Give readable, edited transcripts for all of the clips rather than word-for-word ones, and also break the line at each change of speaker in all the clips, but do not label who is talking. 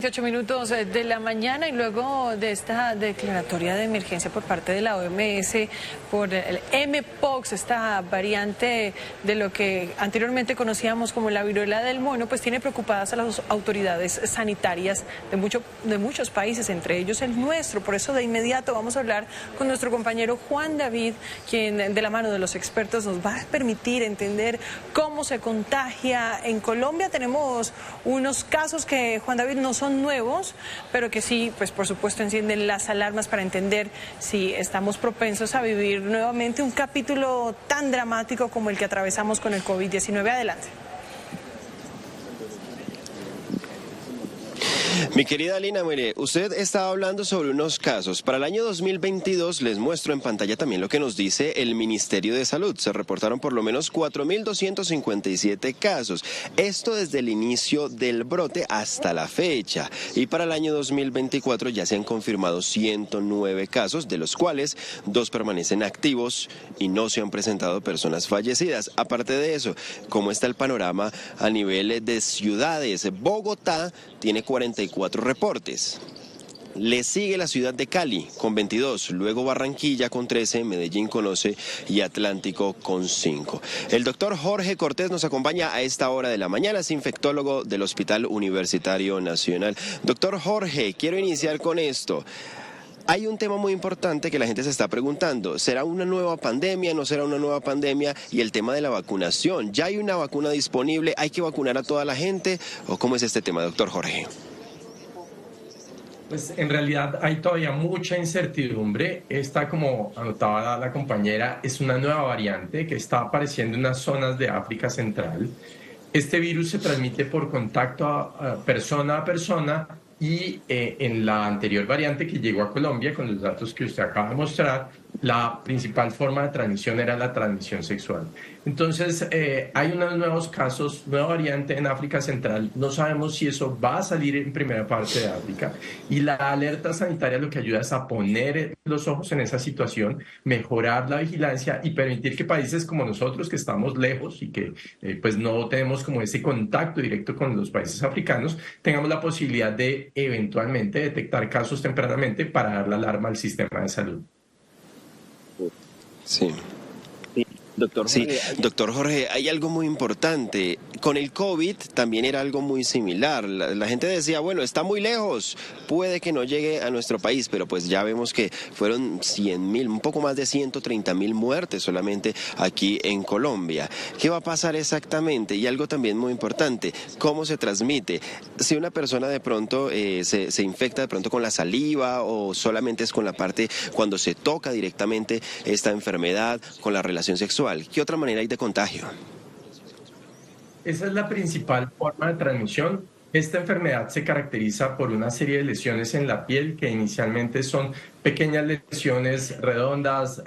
18 minutos de la mañana y luego de esta declaratoria de emergencia por parte de la OMS por el Mpox, esta variante de lo que anteriormente conocíamos como la viruela del mono, pues tiene preocupadas a las autoridades sanitarias de muchos países, entre ellos el nuestro. Por eso de inmediato vamos a hablar con nuestro compañero Juan David, quien de la mano de los expertos nos va a permitir entender cómo se contagia. En Colombia tenemos unos casos que, Juan David, no son nuevos, pero que sí, pues por supuesto encienden las alarmas para entender si estamos propensos a vivir nuevamente un capítulo tan dramático como el que atravesamos con el COVID-19. Adelante.
Mi querida Lina, mire, usted estaba hablando sobre unos casos. Para el año 2022 les muestro en pantalla también lo que nos dice el Ministerio de Salud. Se reportaron por lo menos 4.257 casos. Esto desde el inicio del brote hasta la fecha. Y para el año 2024 ya se han confirmado 109 casos, de los cuales 2 permanecen activos y no se han presentado personas fallecidas. Aparte de eso, ¿cómo está el panorama a nivel de ciudades? Bogotá tiene 44 reportes. Le sigue la ciudad de Cali con 22, luego Barranquilla con 13, Medellín con 11 y Atlántico con 5. El doctor Jorge Cortés nos acompaña a esta hora de la mañana, es infectólogo del Hospital Universitario Nacional. Doctor Jorge, quiero iniciar con esto. Hay un tema muy importante que la gente se está preguntando, ¿será una nueva pandemia, no será una nueva pandemia? Y el tema de la vacunación, ¿ya hay una vacuna disponible? ¿Hay que vacunar a toda la gente? ¿O cómo es este tema, doctor Jorge?
Pues en realidad hay todavía mucha incertidumbre. Esta, como anotaba la compañera, es una nueva variante que está apareciendo en unas zonas de África Central. Este virus se transmite por contacto a persona y en la anterior variante que llegó a Colombia, con los datos que usted acaba de mostrar, la principal forma de transmisión era la transmisión sexual. Entonces, hay unos nuevos casos, nueva variante en África Central. No sabemos si eso va a salir en primera parte de África. Y la alerta sanitaria lo que ayuda es a poner los ojos en esa situación, mejorar la vigilancia y permitir que países como nosotros, que estamos lejos y que pues no tenemos como ese contacto directo con los países africanos, tengamos la posibilidad de eventualmente detectar casos tempranamente para dar la alarma al sistema de salud.
Sí. Doctor Jorge, hay algo muy importante. Con el COVID también era algo muy similar. La gente decía, bueno, está muy lejos, puede que no llegue a nuestro país, pero pues ya vemos que fueron 100.000, un poco más de 130.000 muertes solamente aquí en Colombia. ¿Qué va a pasar exactamente? Y algo también muy importante, ¿cómo se transmite? Si una persona de pronto se infecta de pronto con la saliva o solamente es con la parte cuando se toca directamente esta enfermedad, con la relación sexual. ¿Qué otra manera hay de contagio?
Esa es la principal forma de transmisión. Esta enfermedad se caracteriza por una serie de lesiones en la piel que inicialmente son pequeñas lesiones redondas,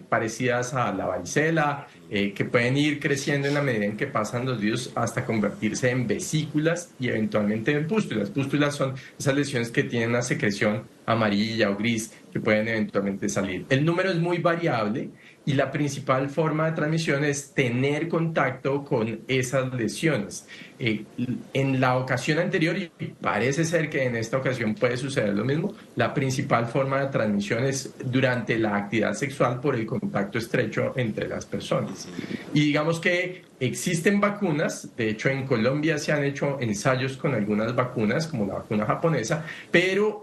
parecidas a la varicela, que pueden ir creciendo en la medida en que pasan los días hasta convertirse en vesículas y eventualmente en pústulas. Pústulas son esas lesiones que tienen una secreción amarilla o gris que pueden eventualmente salir. El número es muy variable y la principal forma de transmisión es tener contacto con esas lesiones. En la ocasión anterior, y parece ser que en esta ocasión puede suceder lo mismo, la principal forma de transmisión es durante la actividad sexual por el contacto estrecho entre las personas. Y digamos que existen vacunas, de hecho en Colombia se han hecho ensayos con algunas vacunas, como la vacuna japonesa, pero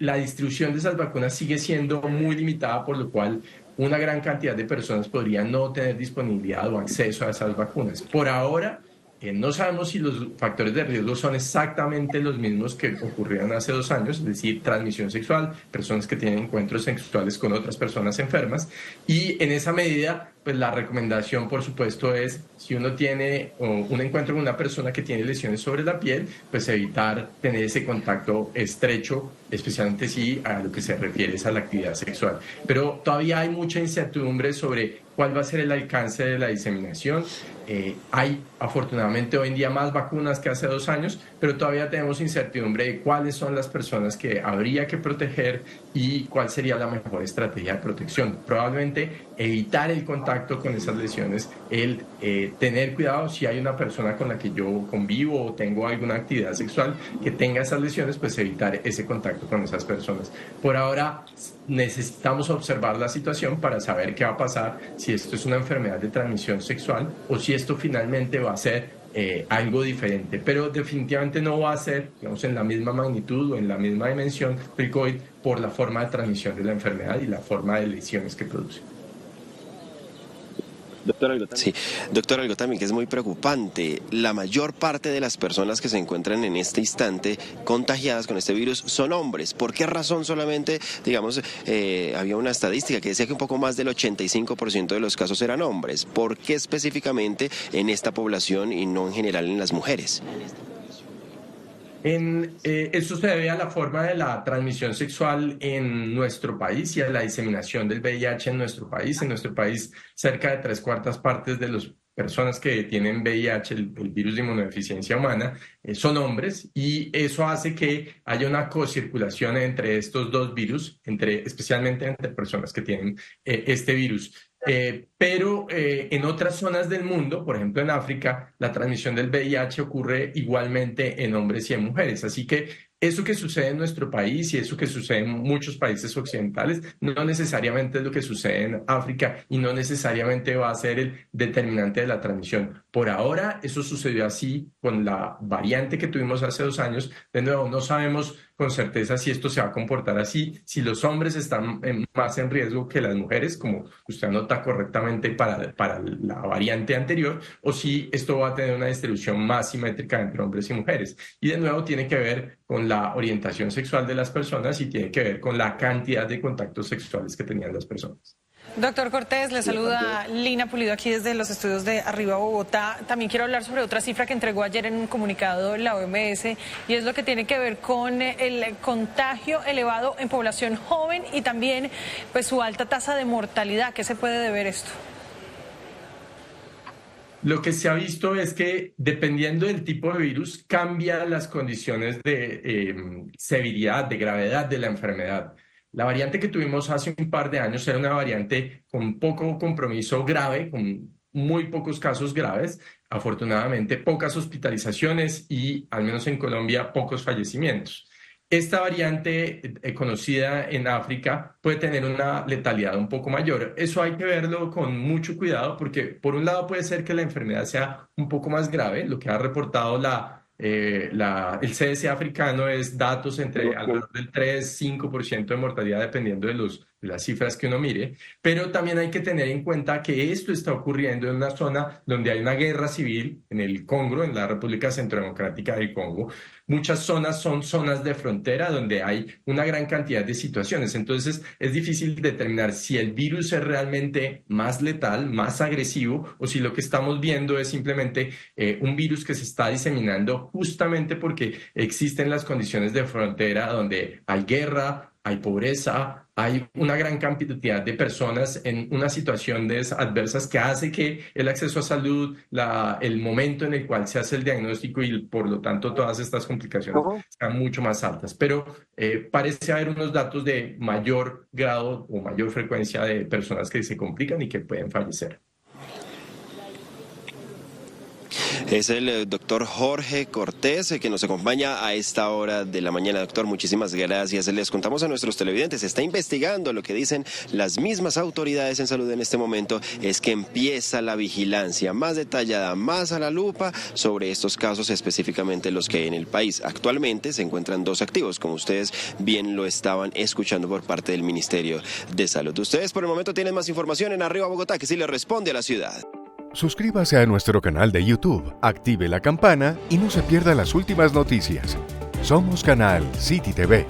la distribución de esas vacunas sigue siendo muy limitada, por lo cual una gran cantidad de personas podrían no tener disponibilidad o acceso a esas vacunas. Por ahora, no sabemos si los factores de riesgo son exactamente los mismos que ocurrieron hace 2 años, es decir, transmisión sexual, personas que tienen encuentros sexuales con otras personas enfermas, y en esa medida, pues la recomendación, por supuesto, es si uno tiene un encuentro con una persona que tiene lesiones sobre la piel, pues evitar tener ese contacto estrecho, especialmente si a lo que se refiere es a la actividad sexual. Pero todavía hay mucha incertidumbre sobre cuál va a ser el alcance de la diseminación. Hay afortunadamente hoy en día más vacunas que hace 2 años, pero todavía tenemos incertidumbre de cuáles son las personas que habría que proteger y cuál sería la mejor estrategia de protección. Probablemente evitar el contacto contacto con esas lesiones, el tener cuidado si hay una persona con la que yo convivo o tengo alguna actividad sexual que tenga esas lesiones, pues evitar ese contacto con esas personas. Por ahora necesitamos observar la situación para saber qué va a pasar, si esto es una enfermedad de transmisión sexual o si esto finalmente va a ser algo diferente, pero definitivamente no va a ser, digamos, en la misma magnitud o en la misma dimensión del COVID por la forma de transmisión de la enfermedad y la forma de lesiones que produce.
Sí, doctor, algo también que es muy preocupante. La mayor parte de las personas que se encuentran en este instante contagiadas con este virus son hombres. ¿Por qué razón solamente, digamos, había una estadística que decía que un poco más del 85% de los casos eran hombres? ¿Por qué específicamente en esta población y no en general en las mujeres?
Esto se debe a la forma de la transmisión sexual en nuestro país y a la diseminación del VIH en nuestro país. En nuestro país, cerca de 3/4 partes de las personas que tienen VIH, el virus de inmunodeficiencia humana, son hombres, y eso hace que haya una cocirculación entre estos dos virus, especialmente entre personas que tienen este virus. Pero en otras zonas del mundo, por ejemplo en África, la transmisión del VIH ocurre igualmente en hombres y en mujeres. Así que eso que sucede en nuestro país y eso que sucede en muchos países occidentales no necesariamente es lo que sucede en África y no necesariamente va a ser el determinante de la transmisión. Por ahora, eso sucedió así con la variante que tuvimos hace 2 años. De nuevo, no sabemos con certeza si esto se va a comportar así, si los hombres están más en riesgo que las mujeres, como usted anota correctamente para la variante anterior, o si esto va a tener una distribución más simétrica entre hombres y mujeres. Y de nuevo tiene que ver con la orientación sexual de las personas y tiene que ver con la cantidad de contactos sexuales que tenían las personas.
Doctor Cortés, le saluda Lina Pulido aquí desde los estudios de Arriba Bogotá. También quiero hablar sobre otra cifra que entregó ayer en un comunicado la OMS, y es lo que tiene que ver con el contagio elevado en población joven y también pues su alta tasa de mortalidad. ¿Qué se puede deber esto?
Lo que se ha visto es que dependiendo del tipo de virus cambian las condiciones de severidad, de gravedad de la enfermedad. La variante que tuvimos hace un par de años era una variante con poco compromiso grave, con muy pocos casos graves, afortunadamente pocas hospitalizaciones y, al menos en Colombia, pocos fallecimientos. Esta variante conocida en África puede tener una letalidad un poco mayor. Eso hay que verlo con mucho cuidado porque, por un lado, puede ser que la enfermedad sea un poco más grave. Lo que ha reportado el CDC africano es datos entre alrededor del 3-5% de mortalidad, dependiendo de las cifras que uno mire, pero también hay que tener en cuenta que esto está ocurriendo en una zona donde hay una guerra civil, en el Congo, en la República Centrodemocrática del Congo. Muchas zonas son zonas de frontera donde hay una gran cantidad de situaciones, entonces es difícil determinar si el virus es realmente más letal, más agresivo, o si lo que estamos viendo es simplemente un virus que se está diseminando justamente porque existen las condiciones de frontera donde hay guerra, hay pobreza, hay una gran cantidad de personas en una situación adversas que hace que el acceso a salud, el momento en el cual se hace el diagnóstico y por lo tanto todas estas complicaciones sean mucho más altas. Pero parece haber unos datos de mayor grado o mayor frecuencia de personas que se complican y que pueden fallecer.
Es el doctor Jorge Cortés que nos acompaña a esta hora de la mañana. Doctor, muchísimas gracias. Les contamos a nuestros televidentes, se está investigando. Lo que dicen las mismas autoridades en salud en este momento es que empieza la vigilancia más detallada, más a la lupa sobre estos casos, específicamente los que hay en el país. Actualmente se encuentran 2 activos, como ustedes bien lo estaban escuchando por parte del Ministerio de Salud. Ustedes por el momento tienen más información en Arriba Bogotá, que sí le responde a la ciudad.
Suscríbase a nuestro canal de YouTube, active la campana y no se pierda las últimas noticias. Somos Canal City TV.